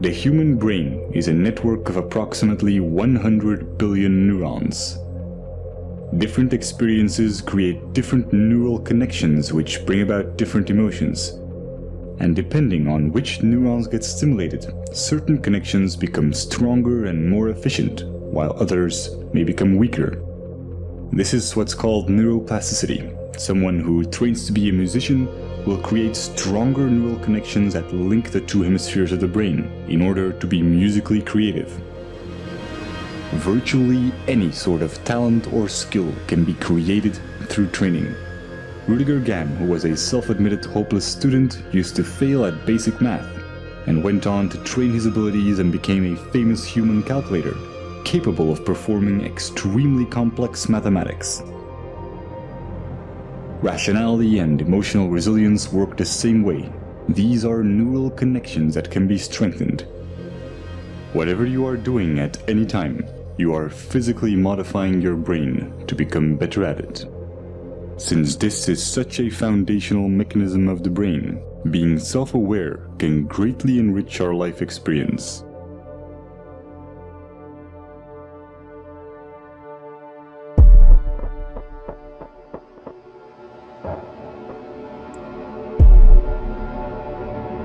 The human brain is a network of approximately 100 billion neurons. Different experiences create different neural connections which bring about different emotions. And depending on which neurons get stimulated, certain connections become stronger and more efficient, while others may become weaker. This is what's called neuroplasticity. Someone who trains to be a musician will create stronger neural connections that link the two hemispheres of the brain in order to be musically creative. Virtually any sort of talent or skill can be created through training. Rudiger Gamm, who was a self-admitted hopeless student, used to fail at basic math, and went on to train his abilities and became a famous human calculator, capable of performing extremely complex mathematics. Rationality and emotional resilience work the same way. These are neural connections that can be strengthened. Whatever you are doing at any time, you are physically modifying your brain to become better at it. Since this is such a foundational mechanism of the brain, being self-aware can greatly enrich our life experience.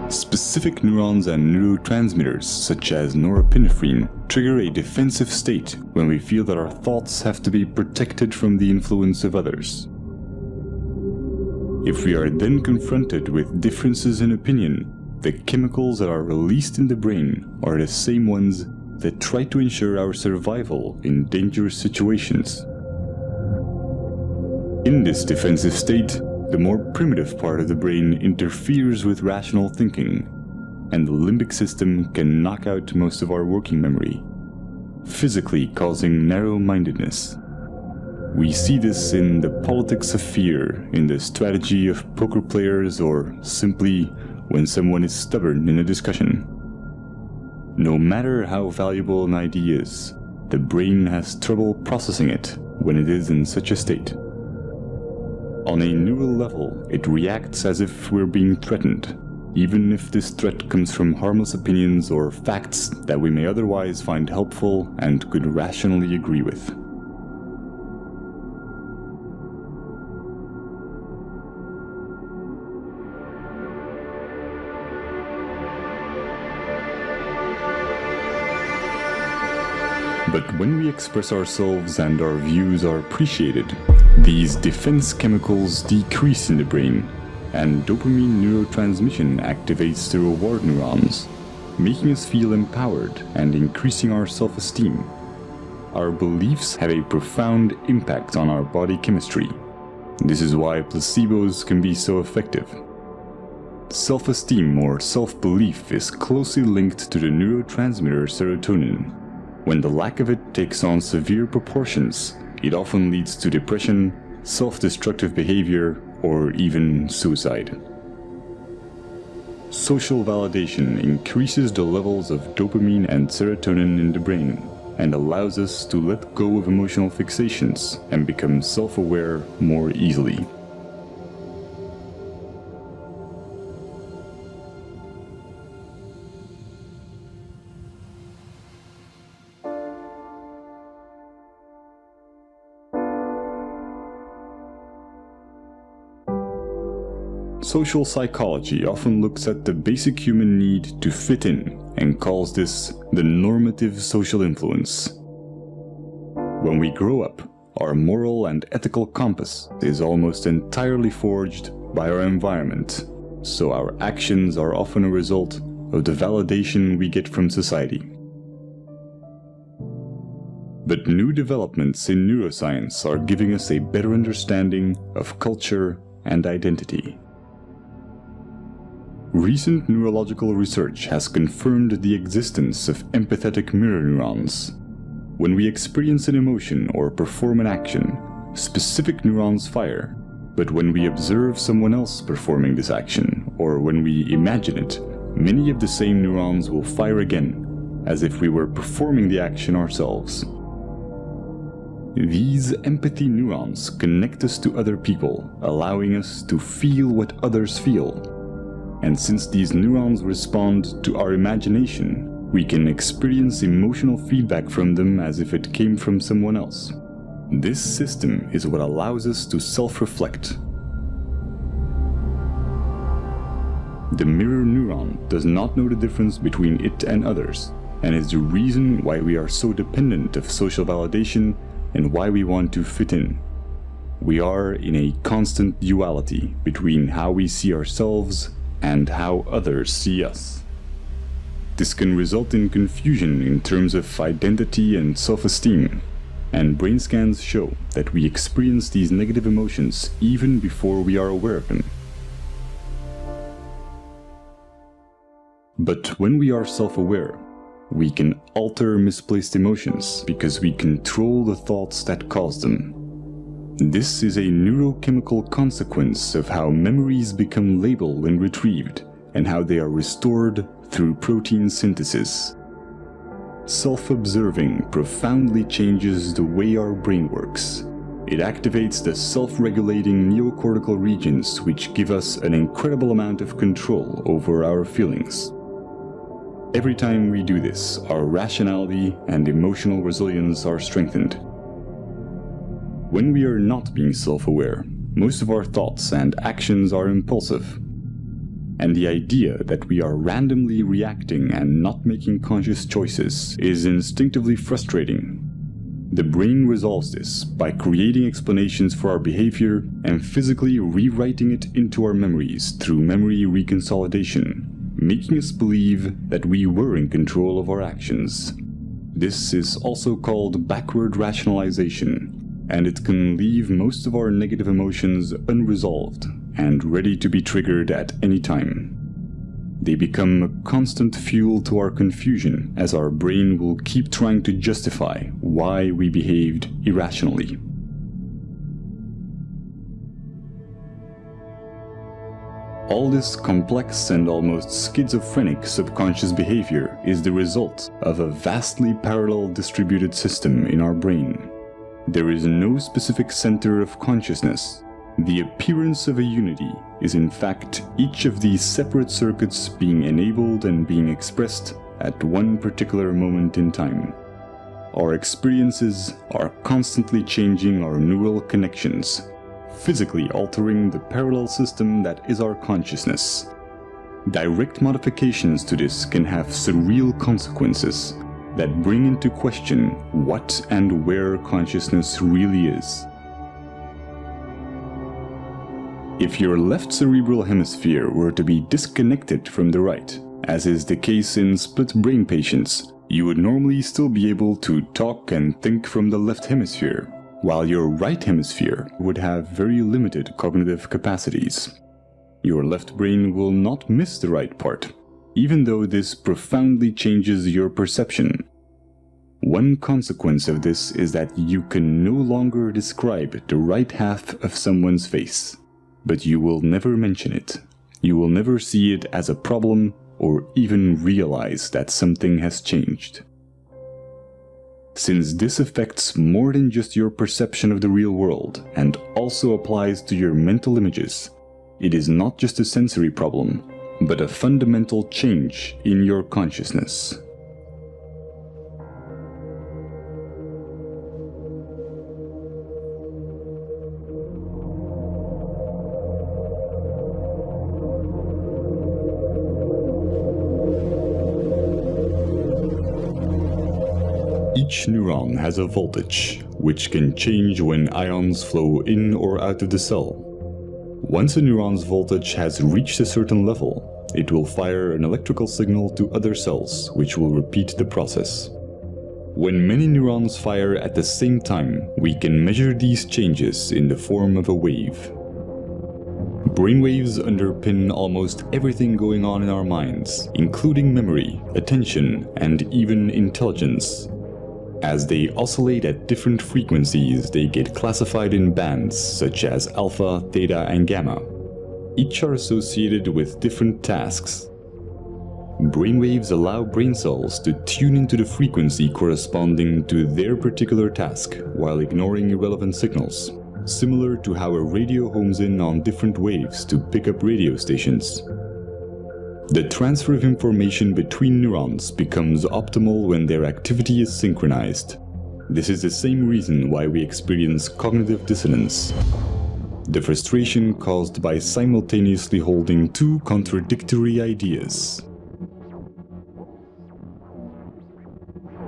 Specific neurons and neurotransmitters, such as norepinephrine, trigger a defensive state when we feel that our thoughts have to be protected from the influence of others. If we are then confronted with differences in opinion, the chemicals that are released in the brain are the same ones that try to ensure our survival in dangerous situations. In this defensive state, the more primitive part of the brain interferes with rational thinking, and the limbic system can knock out most of our working memory, physically causing narrow-mindedness. We see this in the politics of fear, in the strategy of poker players, or simply when someone is stubborn in a discussion. No matter how valuable an idea is, the brain has trouble processing it when it is in such a state. On a neural level, it reacts as if we're being threatened, even if this threat comes from harmless opinions or facts that we may otherwise find helpful and could rationally agree with. But when we express ourselves and our views are appreciated, these defense chemicals decrease in the brain, and dopamine neurotransmission activates the reward neurons, making us feel empowered and increasing our self-esteem. Our beliefs have a profound impact on our body chemistry. This is why placebos can be so effective. Self-esteem or self-belief is closely linked to the neurotransmitter serotonin. When the lack of it takes on severe proportions, it often leads to depression, self-destructive behavior, or even suicide. Social validation increases the levels of dopamine and serotonin in the brain, and allows us to let go of emotional fixations and become self-aware more easily. Social psychology often looks at the basic human need to fit in and calls this the normative social influence. When we grow up, our moral and ethical compass is almost entirely forged by our environment, so our actions are often a result of the validation we get from society. But new developments in neuroscience are giving us a better understanding of culture and identity. Recent neurological research has confirmed the existence of empathetic mirror neurons. When we experience an emotion or perform an action, specific neurons fire, but when we observe someone else performing this action, or when we imagine it, many of the same neurons will fire again, as if we were performing the action ourselves. These empathy neurons connect us to other people, allowing us to feel what others feel. And since these neurons respond to our imagination, We can experience emotional feedback from them as if it came from someone else. This system is what allows us to self-reflect. The mirror neuron does not know the difference between it and others, and is the reason why we are so dependent of social validation and why we want to fit in. We are in a constant duality between how we see ourselves and how others see us. This can result in confusion in terms of identity and self-esteem, and brain scans show that we experience these negative emotions even before we are aware of them. But when we are self-aware, we can alter misplaced emotions because we control the thoughts that cause them. This is a neurochemical consequence of how memories become labeled when retrieved and how they are restored through protein synthesis. Self-observing profoundly changes the way our brain works. It activates the self-regulating neocortical regions, which give us an incredible amount of control over our feelings. Every time we do this, our rationality and emotional resilience are strengthened. When we are not being self-aware, most of our thoughts and actions are impulsive. And the idea that we are randomly reacting and not making conscious choices is instinctively frustrating. The brain resolves this by creating explanations for our behavior and physically rewriting it into our memories through memory reconsolidation, making us believe that we were in control of our actions. This is also called backward rationalization, and it can leave most of our negative emotions unresolved and ready to be triggered at any time. They become a constant fuel to our confusion, as our brain will keep trying to justify why we behaved irrationally. All this complex and almost schizophrenic subconscious behavior is the result of a vastly parallel distributed system in our brain. There is no specific center of consciousness. The appearance of a unity is in fact each of these separate circuits being enabled and being expressed at one particular moment in time. Our experiences are constantly changing our neural connections, physically altering the parallel system that is our consciousness. Direct modifications to this can have surreal consequences that bring into question what and where consciousness really is. If your left cerebral hemisphere were to be disconnected from the right, as is the case in split brain patients, you would normally still be able to talk and think from the left hemisphere, while your right hemisphere would have very limited cognitive capacities. Your left brain will not miss the right part, even though this profoundly changes your perception. One consequence of this is that you can no longer describe the right half of someone's face, but you will never mention it. You will never see it as a problem or even realize that something has changed. Since this affects more than just your perception of the real world and also applies to your mental images, it is not just a sensory problem, but a fundamental change in your consciousness. Each neuron has a voltage, which can change when ions flow in or out of the cell. Once a neuron's voltage has reached a certain level, it will fire an electrical signal to other cells, which will repeat the process. When many neurons fire at the same time, we can measure these changes in the form of a wave. Brainwaves underpin almost everything going on in our minds, including memory, attention, and even intelligence. As they oscillate at different frequencies, they get classified in bands such as alpha, theta, and gamma. Each are associated with different tasks. Brainwaves allow brain cells to tune into the frequency corresponding to their particular task while ignoring irrelevant signals, similar to how a radio homes in on different waves to pick up radio stations. The transfer of information between neurons becomes optimal when their activity is synchronized. This is the same reason why we experience cognitive dissonance, the frustration caused by simultaneously holding two contradictory ideas.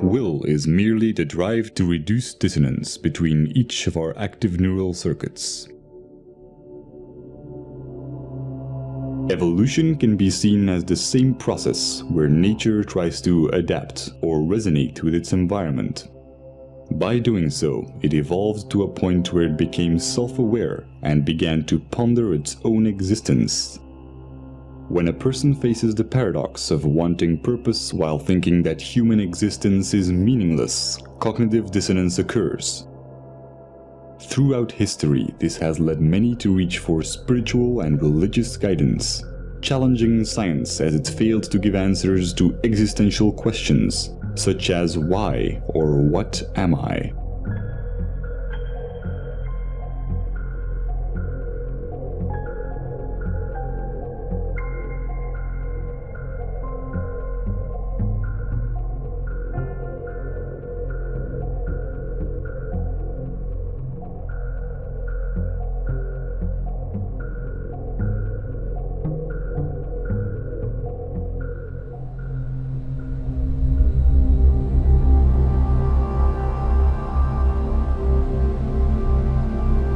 Will is merely the drive to reduce dissonance between each of our active neural circuits. Evolution can be seen as the same process where nature tries to adapt or resonate with its environment. By doing so, it evolved to a point where it became self-aware and began to ponder its own existence. When a person faces the paradox of wanting purpose while thinking that human existence is meaningless, cognitive dissonance occurs. Throughout history, this has led many to reach for spiritual and religious guidance, challenging science as it failed to give answers to existential questions, such as why or what am I?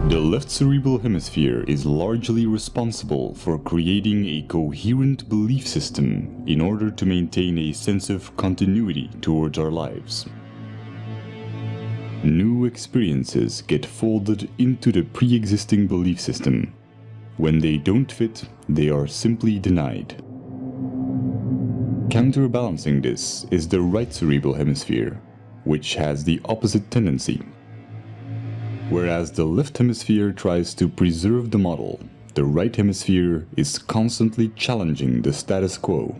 The left cerebral hemisphere is largely responsible for creating a coherent belief system in order to maintain a sense of continuity towards our lives. New experiences get folded into the pre-existing belief system. When they don't fit, they are simply denied. Counterbalancing this is the right cerebral hemisphere, which has the opposite tendency. Whereas the left hemisphere tries to preserve the model, the right hemisphere is constantly challenging the status quo.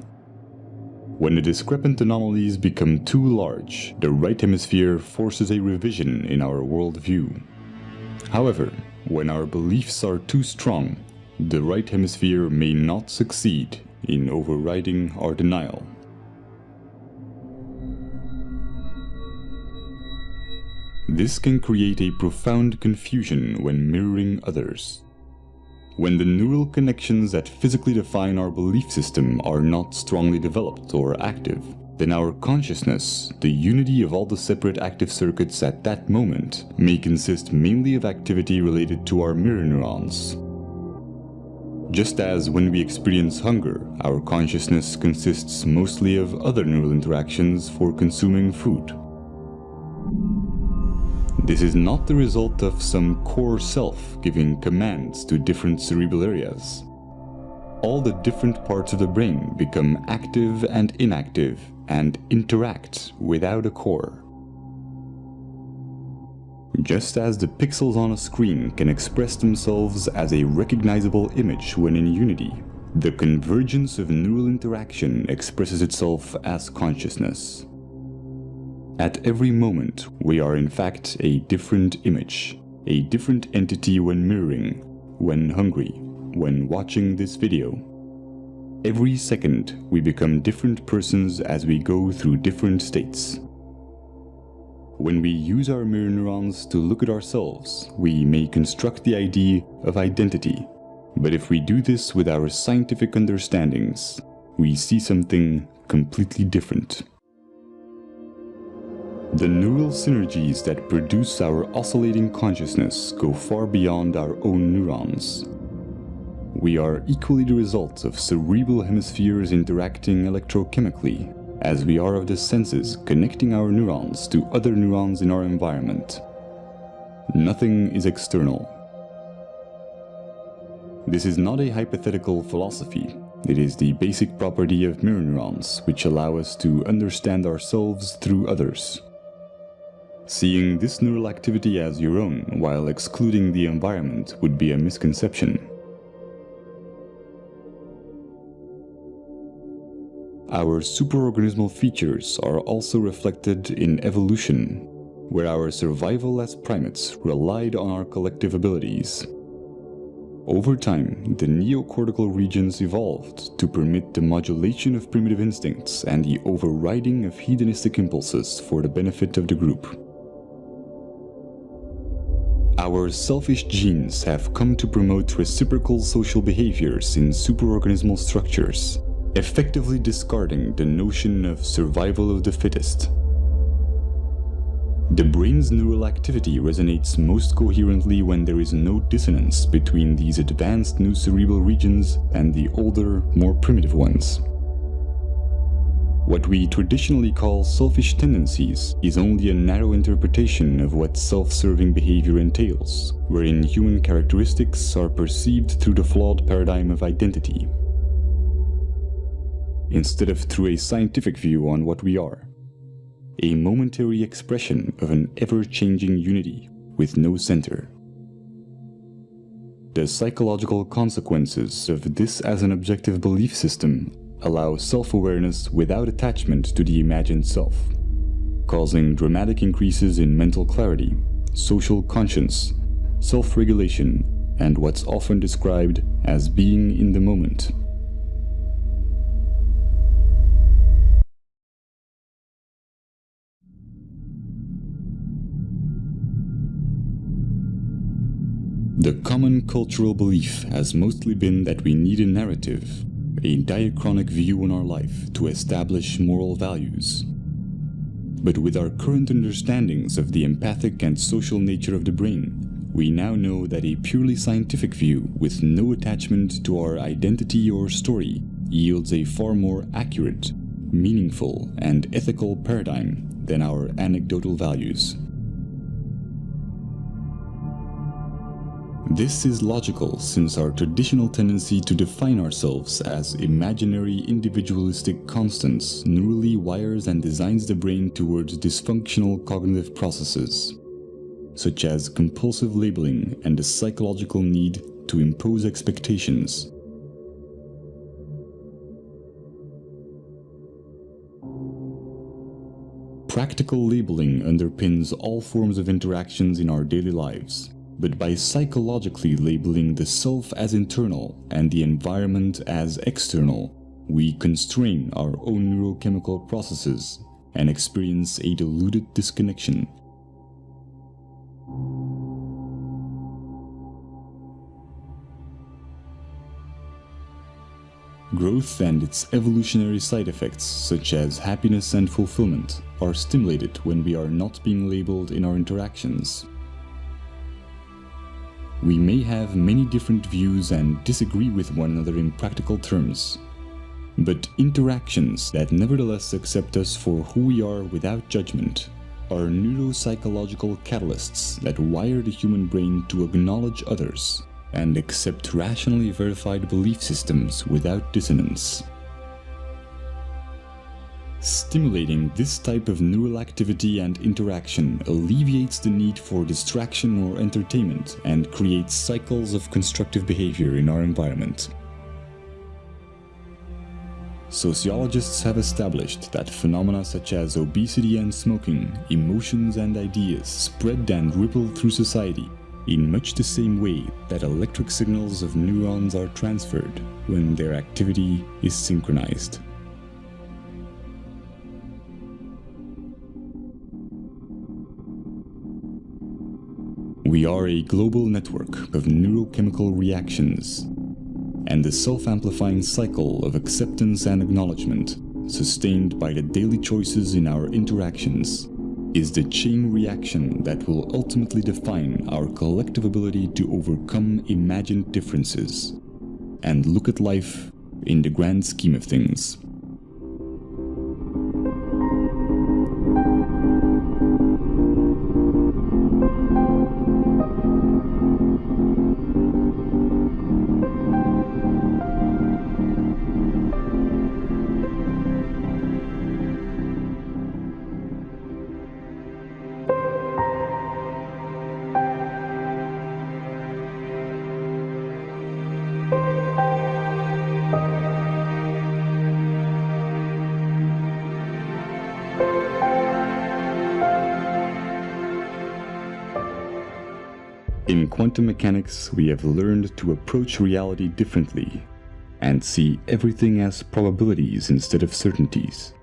When the discrepant anomalies become too large, the right hemisphere forces a revision in our worldview. However, when our beliefs are too strong, the right hemisphere may not succeed in overriding our denial. This can create a profound confusion when mirroring others. When the neural connections that physically define our belief system are not strongly developed or active, then our consciousness, the unity of all the separate active circuits at that moment, may consist mainly of activity related to our mirror neurons. Just as when we experience hunger, our consciousness consists mostly of other neural interactions for consuming food. This is not the result of some core self giving commands to different cerebral areas. All the different parts of the brain become active and inactive and interact without a core. Just as the pixels on a screen can express themselves as a recognizable image when in unity, the convergence of neural interaction expresses itself as consciousness. At every moment, we are in fact a different image, a different entity when mirroring, when hungry, when watching this video. Every second, we become different persons as we go through different states. When we use our mirror neurons to look at ourselves, we may construct the idea of identity. But if we do this with our scientific understandings, we see something completely different. The neural synergies that produce our oscillating consciousness go far beyond our own neurons. We are equally the result of cerebral hemispheres interacting electrochemically, as we are of the senses connecting our neurons to other neurons in our environment. Nothing is external. This is not a hypothetical philosophy. It is the basic property of mirror neurons, which allow us to understand ourselves through others. Seeing this neural activity as your own while excluding the environment would be a misconception. Our superorganismal features are also reflected in evolution, where our survival as primates relied on our collective abilities. Over time, the neocortical regions evolved to permit the modulation of primitive instincts and the overriding of hedonistic impulses for the benefit of the group. Our selfish genes have come to promote reciprocal social behaviors in superorganismal structures, effectively discarding the notion of survival of the fittest. The brain's neural activity resonates most coherently when there is no dissonance between these advanced new cerebral regions and the older, more primitive ones. What we traditionally call selfish tendencies is only a narrow interpretation of what self-serving behavior entails, wherein human characteristics are perceived through the flawed paradigm of identity, instead of through a scientific view on what we are. A momentary expression of an ever-changing unity with no center. The psychological consequences of this as an objective belief system allow self-awareness without attachment to the imagined self, causing dramatic increases in mental clarity, social conscience, self-regulation, and what's often described as being in the moment. The common cultural belief has mostly been that we need a narrative, a diachronic view on our life to establish moral values. But with our current understandings of the empathic and social nature of the brain, we now know that a purely scientific view with no attachment to our identity or story yields a far more accurate, meaningful, and ethical paradigm than our anecdotal values. This is logical since our traditional tendency to define ourselves as imaginary individualistic constants neurally wires and designs the brain towards dysfunctional cognitive processes, such as compulsive labeling and the psychological need to impose expectations. Practical labeling underpins all forms of interactions in our daily lives. But by psychologically labeling the self as internal and the environment as external, we constrain our own neurochemical processes and experience a diluted disconnection. Growth and its evolutionary side effects, such as happiness and fulfillment, are stimulated when we are not being labeled in our interactions. We may have many different views and disagree with one another in practical terms, but interactions that nevertheless accept us for who we are without judgment are neuropsychological catalysts that wire the human brain to acknowledge others and accept rationally verified belief systems without dissonance. Stimulating this type of neural activity and interaction alleviates the need for distraction or entertainment and creates cycles of constructive behavior in our environment. Sociologists have established that phenomena such as obesity and smoking, emotions and ideas spread and ripple through society in much the same way that electric signals of neurons are transferred when their activity is synchronized. We are a global network of neurochemical reactions, and the self-amplifying cycle of acceptance and acknowledgement, sustained by the daily choices in our interactions, is the chain reaction that will ultimately define our collective ability to overcome imagined differences and look at life in the grand scheme of things. In quantum mechanics, we have learned to approach reality differently and see everything as probabilities instead of certainties.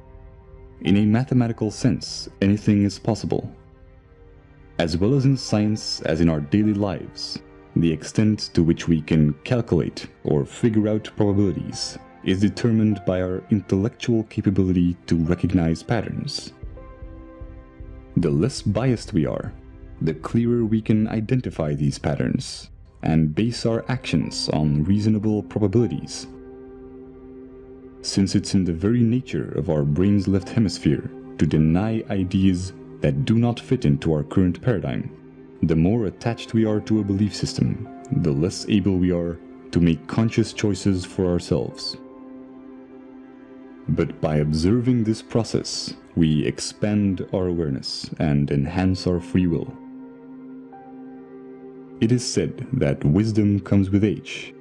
In a mathematical sense, anything is possible. As well as in science as in our daily lives, the extent to which we can calculate or figure out probabilities is determined by our intellectual capability to recognize patterns. The less biased we are, the clearer we can identify these patterns and base our actions on reasonable probabilities. Since it's in the very nature of our brain's left hemisphere to deny ideas that do not fit into our current paradigm, the more attached we are to a belief system, the less able we are to make conscious choices for ourselves. But by observing this process, we expand our awareness and enhance our free will. It is said that wisdom comes with age,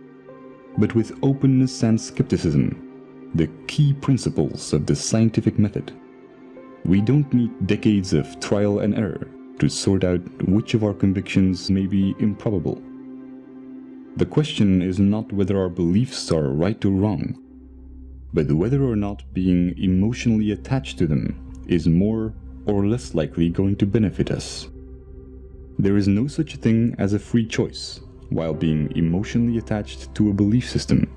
but with openness and skepticism, the key principles of the scientific method. We don't need decades of trial and error to sort out which of our convictions may be improbable. The question is not whether our beliefs are right or wrong, but whether or not being emotionally attached to them is more or less likely going to benefit us. There is no such thing as a free choice while being emotionally attached to a belief system.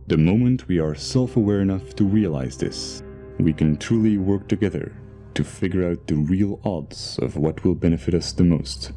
The moment we are self-aware enough to realize this, we can truly work together to figure out the real odds of what will benefit us the most.